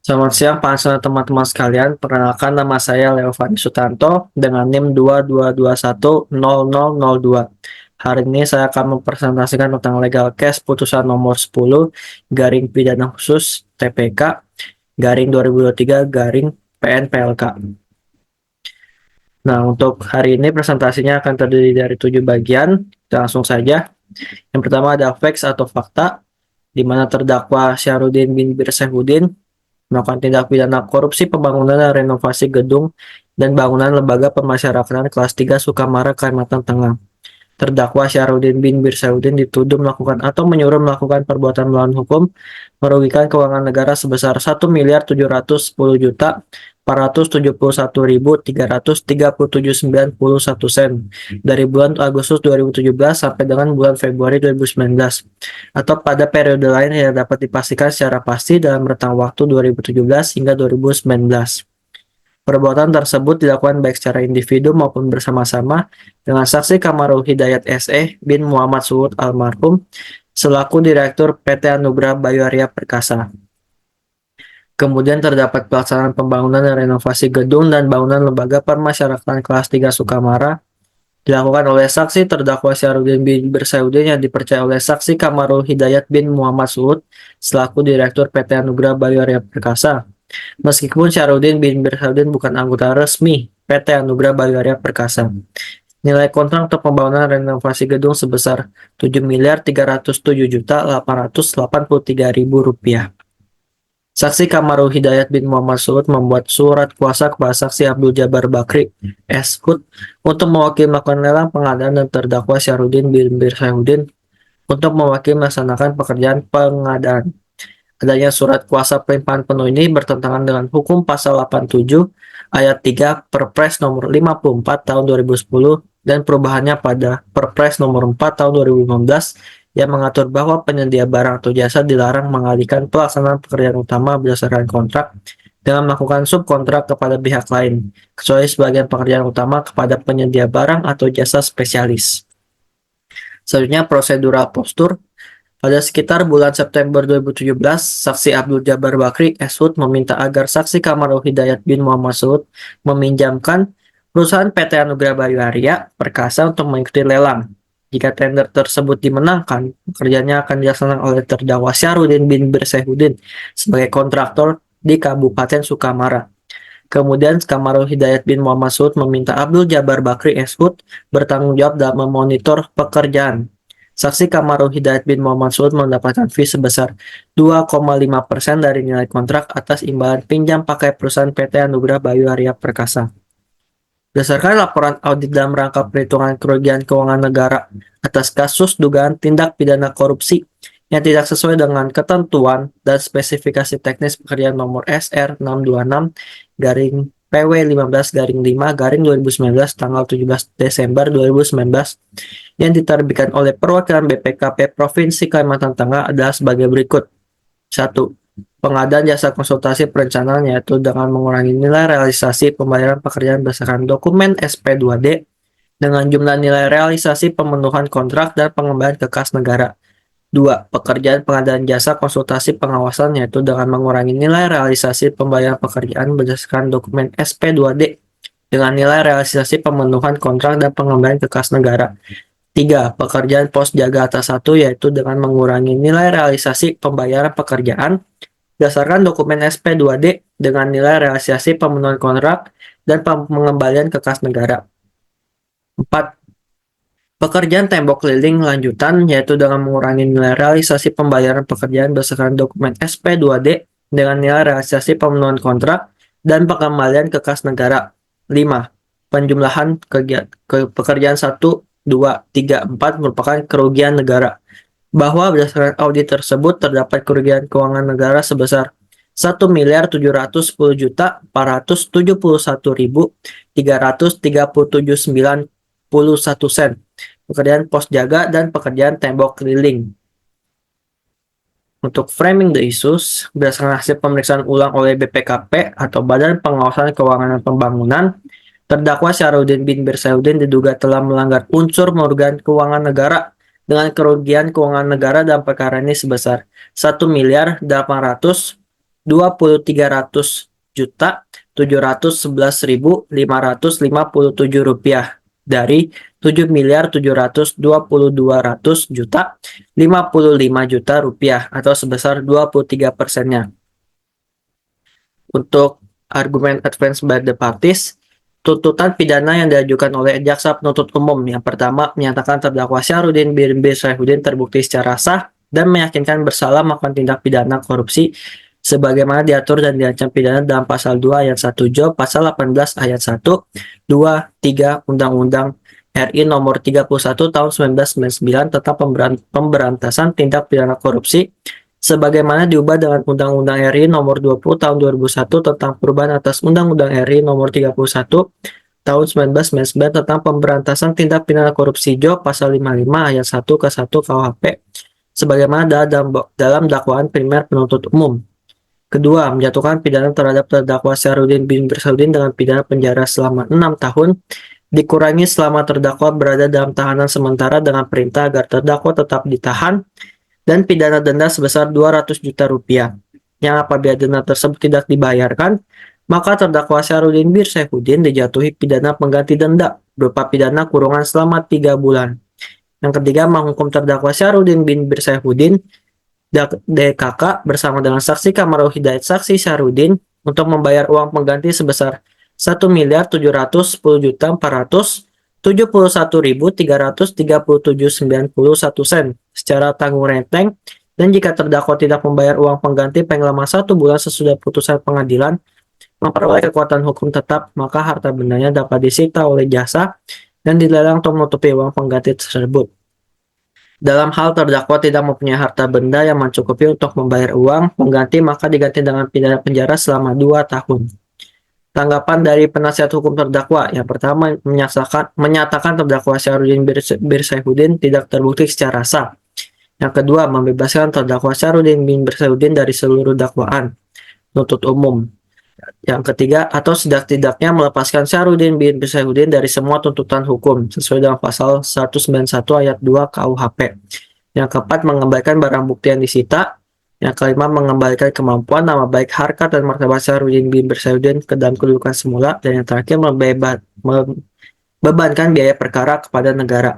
Selamat siang, Pak Ansel dan teman-teman sekalian. Perkenalkan nama saya Leo Fani Sutanto dengan NIM 22210002. Hari ini saya akan mempresentasikan tentang legal case putusan nomor 10 garing pidana khusus TPK garing 2023 garing PN PLK. Nah, untuk hari ini presentasinya akan terdiri dari 7 bagian. Kita langsung saja. Yang pertama ada facts atau fakta, di mana terdakwa Syahrudin bin Birsehudin melakukan tindak pidana korupsi pembangunan dan renovasi gedung dan bangunan lembaga pemasyarakatan kelas 3 Sukamara, Kalimantan Tengah. Terdakwa Syahrudin bin Birsehudin dituduh melakukan atau menyuruh melakukan perbuatan melawan hukum merugikan keuangan negara sebesar 1.771.337,91 sen dari bulan Agustus 2017 sampai dengan bulan Februari 2019 atau pada periode lain yang dapat dipastikan secara pasti dalam rentang waktu 2017 hingga 2019. Perbuatan tersebut dilakukan baik secara individu maupun bersama-sama dengan saksi Kamarul Hidayat SE bin Muhammad Suhud almarhum selaku Direktur PT Anugrah Bayu Arya Perkasa. Kemudian terdapat pelaksanaan pembangunan dan renovasi gedung dan bangunan lembaga permasyarakatan kelas 3 Sukamara dilakukan oleh saksi terdakwa Syahrudin bin Birsehudin yang dipercaya oleh saksi Kamarul Hidayat bin Muhammad Suhud selaku Direktur PT Anugrah Bayu Arya Perkasa. Meskipun Syahrudin bin Birsehudin bukan anggota resmi PT Anugrah Bayu Arya Perkasa. Nilai kontrak untuk pembangunan renovasi gedung sebesar Rp7.307.883.000. Saksi Kamarul Hidayat bin Muhammad Suhud membuat surat kuasa kepada saksi Abdul Jabbar Bakri S. untuk mewakili melakukan lelang pengadaan dan terdakwa Syahrudin bin Birsehudin untuk mewakili melaksanakan pekerjaan pengadaan. Adanya surat kuasa pelimpahan penuh ini bertentangan dengan hukum pasal 87 ayat 3 Perpres nomor 54 tahun 2010 dan perubahannya pada Perpres nomor 4 tahun 2015 yang mengatur bahwa penyedia barang atau jasa dilarang mengalihkan pelaksanaan pekerjaan utama berdasarkan kontrak dengan melakukan subkontrak kepada pihak lain, kecuali sebagian pekerjaan utama kepada penyedia barang atau jasa spesialis. Selanjutnya prosedural postur. Pada sekitar bulan September 2017, saksi Abdul Jabbar Bakri S.Hud meminta agar saksi Kamarul Hidayat bin Muhammad Suhud meminjamkan perusahaan PT Anugrah Bayu Arya Perkasa untuk mengikuti lelang. Jika tender tersebut dimenangkan, pekerjaannya akan dilaksanakan oleh terdakwa Syahrudin bin Birsehudin sebagai kontraktor di Kabupaten Sukamara. Kemudian Kamarul Hidayat bin Muhammad Suhud meminta Abdul Jabbar Bakri S.Hud bertanggung jawab dalam memonitor pekerjaan. Saksi Kamarul Hidayat bin Muhammad Suhud mendapatkan fee sebesar 2,5% dari nilai kontrak atas imbalan pinjam pakai perusahaan PT Anugrah Bayu Arya Perkasa. Berdasarkan laporan audit dalam rangka perhitungan kerugian keuangan negara atas kasus dugaan tindak pidana korupsi yang tidak sesuai dengan ketentuan dan spesifikasi teknis pekerjaan nomor SR 626 garing PW 15 garing 5 garing 2019 tanggal 17 Desember 2019 yang diterbitkan oleh perwakilan BPKP Provinsi Kalimantan Tengah adalah sebagai berikut. 1. Pengadaan jasa konsultasi perencanaan yaitu dengan mengurangi nilai realisasi pembayaran pekerjaan berdasarkan dokumen SP2D dengan jumlah nilai realisasi pemenuhan kontrak dan pengembalian ke kas negara. 2. Pekerjaan pengadaan jasa konsultasi pengawasan yaitu dengan mengurangi nilai realisasi pembayaran pekerjaan berdasarkan dokumen SP2D dengan nilai realisasi pemenuhan kontrak dan pengembalian ke kas negara. 3. Pekerjaan pos jaga atas 1 yaitu dengan mengurangi nilai realisasi pembayaran pekerjaan berdasarkan dokumen SP2D dengan nilai realisasi pemenuhan kontrak dan pengembalian ke kas negara. 4. Pekerjaan tembok keliling lanjutan yaitu dengan mengurangi nilai realisasi pembayaran pekerjaan berdasarkan dokumen SP2D dengan nilai realisasi pemenuhan kontrak dan pengembalian ke kas negara. 5. Penjumlahan pekerjaan 1, 2, 3, 4 merupakan kerugian negara. Bahwa berdasarkan audit tersebut terdapat kerugian keuangan negara sebesar 1.771.337,91 sen. Pekerjaan pos jaga dan pekerjaan tembok keliling. Untuk framing the issues, berdasarkan hasil pemeriksaan ulang oleh BPKP atau Badan Pengawasan Keuangan dan Pembangunan, terdakwa Syahrudin bin Birsehudin diduga telah melanggar unsur merugikan keuangan negara dengan kerugian keuangan negara dalam perkara ini sebesar 1.800 Rp23.711.557 dari Rp7.722.055 juta atau sebesar 23%-nya. Untuk argumen advance by the parties, tuntutan pidana yang diajukan oleh jaksa penuntut umum yang pertama menyatakan terdakwa Syarudin bin Saifuddin terbukti secara sah dan meyakinkan bersalah melakukan tindak pidana korupsi sebagaimana diatur dan diancam pidana dalam pasal 2 ayat 1 Jo, pasal 18 ayat 1, 2, 3 Undang-Undang RI nomor 31 tahun 1999 tentang pemberantasan tindak pidana korupsi sebagaimana diubah dengan Undang-Undang RI nomor 20 tahun 2001 tentang perubahan atas Undang-Undang RI nomor 31 tahun 1999 tentang pemberantasan tindak pidana korupsi Jo, pasal 55 ayat 1 ke 1 KUHP sebagaimana dalam dakwaan primer penuntut umum. Kedua, menjatuhkan pidana terhadap terdakwa Syarudin bin Saifuddin dengan pidana penjara selama 6 tahun, dikurangi selama terdakwa berada dalam tahanan sementara dengan perintah agar terdakwa tetap ditahan, dan pidana denda sebesar Rp200 juta, yang apabila denda tersebut tidak dibayarkan, maka terdakwa Syarudin bin Saifuddin dijatuhi pidana pengganti denda berupa pidana kurungan selama 3 bulan. Yang ketiga, menghukum terdakwa Syarudin bin Saifuddin DKK bersama dengan saksi Kamarul Hidayat saksi Syarudin untuk membayar uang pengganti sebesar Rp1.710.471.337,91 secara tanggung renteng, dan jika terdakwa tidak membayar uang pengganti paling lama 1 bulan sesudah putusan pengadilan memperoleh kekuatan hukum tetap, maka harta bendanya dapat disita oleh jasa dan dilelang untuk menutupi uang pengganti tersebut. Dalam hal terdakwa tidak mempunyai harta benda yang mencukupi untuk membayar uang pengganti, maka diganti dengan pidana penjara selama 2 tahun. Tanggapan dari penasihat hukum terdakwa yang pertama menyatakan terdakwa Syarudin bin Saifuddin tidak terbukti secara sah. Yang kedua, membebaskan terdakwa Syarudin bin Saifuddin dari seluruh dakwaan penuntut umum. Yang ketiga, atau setidak-tidaknya melepaskan Syarudin bin Saifuddin dari semua tuntutan hukum sesuai dengan pasal 191 ayat 2 KUHP. Yang keempat, mengembalikan barang bukti yang disita. Yang kelima, mengembalikan kemampuan, nama baik, harkat, dan martabat Syarudin bin Saifuddin ke dalam kedudukan semula. Dan yang terakhir, membebankan biaya perkara kepada negara.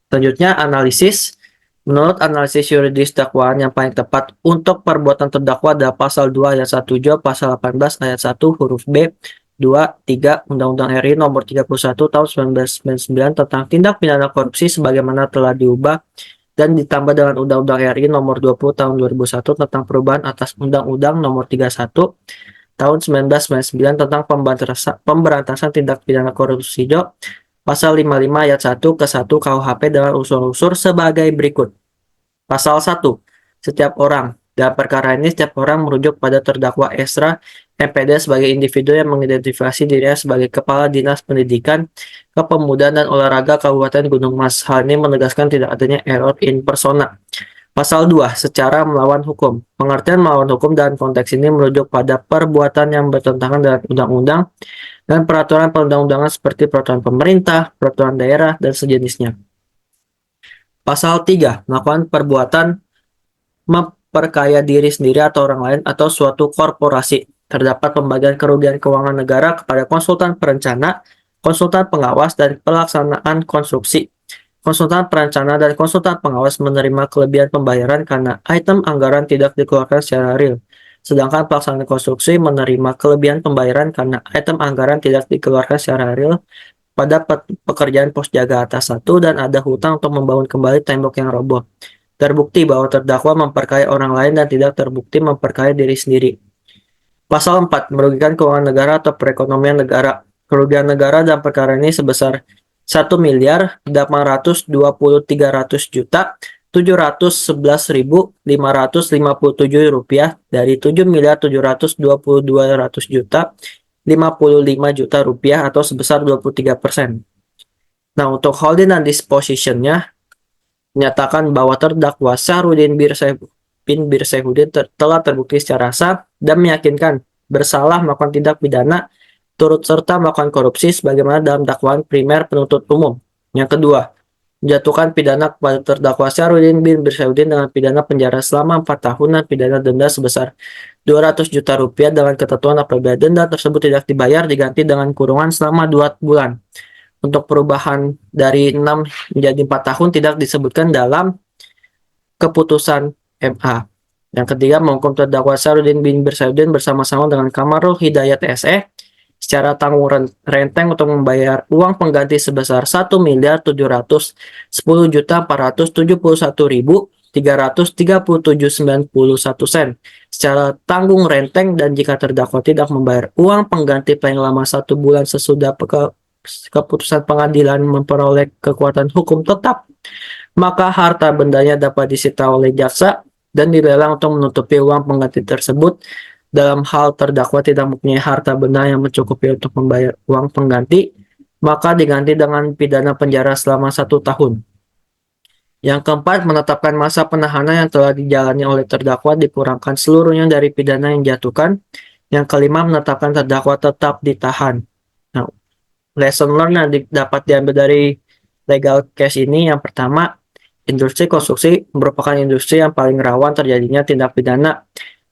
Selanjutnya, analisis. Menurut analisis yuridis dakwaan yang paling tepat untuk perbuatan terdakwa adalah pasal 2 ayat 1 Jo, pasal 18 ayat 1 huruf B, 2, 3 Undang-Undang RI nomor 31 tahun 1999 tentang tindak pidana korupsi sebagaimana telah diubah dan ditambah dengan Undang-Undang RI nomor 20 tahun 2001 tentang perubahan atas Undang-Undang nomor 31 tahun 1999 tentang pemberantasan tindak pidana korupsi Jo, pasal 55 ayat 1 ke 1 KUHP dengan unsur-unsur sebagai berikut. Pasal 1. Setiap orang. Dalam perkara ini, setiap orang merujuk pada terdakwa Esra MPD sebagai individu yang mengidentifikasi dirinya sebagai Kepala Dinas Pendidikan, Kepemudaan dan Olahraga Kabupaten Gunung Mas. Hal ini menegaskan tidak adanya error in persona. Pasal 2. Secara melawan hukum. Pengertian melawan hukum dalam konteks ini merujuk pada perbuatan yang bertentangan dengan undang-undang dan peraturan perundang-undangan seperti peraturan pemerintah, peraturan daerah, dan sejenisnya. Pasal 3. Melakukan perbuatan memperkaya diri sendiri atau orang lain atau suatu korporasi. Terdapat pembagian kerugian keuangan negara kepada konsultan perencana, konsultan pengawas, dan pelaksanaan konstruksi. Konsultan perencana dan konsultan pengawas menerima kelebihan pembayaran karena item anggaran tidak dikeluarkan secara real. Sedangkan pelaksanaan konstruksi menerima kelebihan pembayaran karena item anggaran tidak dikeluarkan secara real pada pekerjaan pos jaga atas 1 dan ada hutang untuk membangun kembali tembok yang roboh. Terbukti bahwa terdakwa memperkaya orang lain dan tidak terbukti memperkaya diri sendiri. Pasal 4. Merugikan keuangan negara atau perekonomian negara. Kerugian negara dalam perkara ini sebesar Rp1.821.711.557 dari Rp7.722.055 juta atau sebesar 23%. Nah, untuk holding and disposition-nya menyatakan bahwa terdakwa Syarudin bin Saifuddin telah terbukti secara sah dan meyakinkan bersalah melakukan tindak pidana turut serta melakukan korupsi sebagaimana dalam dakwaan primer penuntut umum. Yang kedua, menjatuhkan pidana kepada terdakwa Syarudin bin Birsyaudin dengan pidana penjara selama 4 tahun dan pidana denda sebesar 200 juta rupiah dengan ketentuan apabila denda tersebut tidak dibayar diganti dengan kurungan selama 2 bulan. Untuk perubahan dari 6 menjadi 4 tahun tidak disebutkan dalam keputusan MA. Yang ketiga, menghukum terdakwa Syarudin bin Birsyaudin bersama-sama dengan Kamarul Hidayat SE secara tanggung renteng untuk membayar uang pengganti sebesar 1.710.471.337,91 sen secara tanggung renteng, dan jika terdakwa tidak membayar uang pengganti paling lama 1 bulan sesudah keputusan pengadilan memperoleh kekuatan hukum tetap, maka harta bendanya dapat disita oleh jaksa dan dilelang untuk menutupi uang pengganti tersebut. Dalam hal terdakwa tidak mempunyai harta benda yang mencukupi untuk membayar uang pengganti, maka diganti dengan pidana penjara selama 1 tahun. Yang keempat, menetapkan masa penahanan yang telah dijalani oleh terdakwa dikurangkan seluruhnya dari pidana yang dijatuhkan. Yang kelima, menetapkan terdakwa tetap ditahan. Nah, lesson learned yang dapat diambil dari legal case ini, yang pertama, industri konstruksi merupakan industri yang paling rawan terjadinya tindak pidana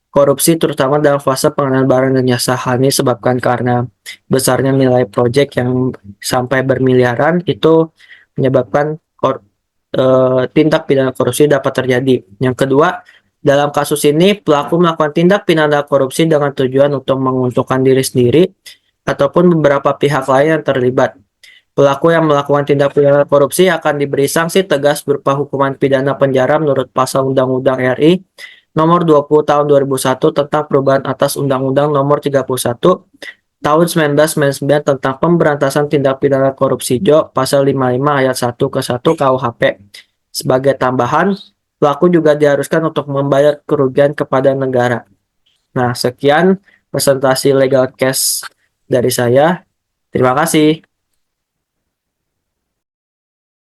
korupsi, terutama dalam fase pengadaan barang dan jasa. Hal ini disebabkan karena besarnya nilai proyek yang sampai bermiliaran, itu menyebabkan tindak pidana korupsi dapat terjadi. Yang kedua, dalam kasus ini pelaku melakukan tindak pidana korupsi dengan tujuan untuk menguntungkan diri sendiri ataupun beberapa pihak lain yang terlibat. Pelaku yang melakukan tindak pidana korupsi akan diberi sanksi tegas berupa hukuman pidana penjara menurut pasal Undang-Undang RI Nomor 20 Tahun 2001 tentang perubahan atas Undang-Undang Nomor 31 Tahun 1999 tentang pemberantasan tindak pidana korupsi Pasal 55 ayat 1 ke 1 KUHP. Sebagai tambahan, pelaku juga diharuskan untuk membayar kerugian kepada negara. Nah, sekian presentasi legal case dari saya. Terima kasih.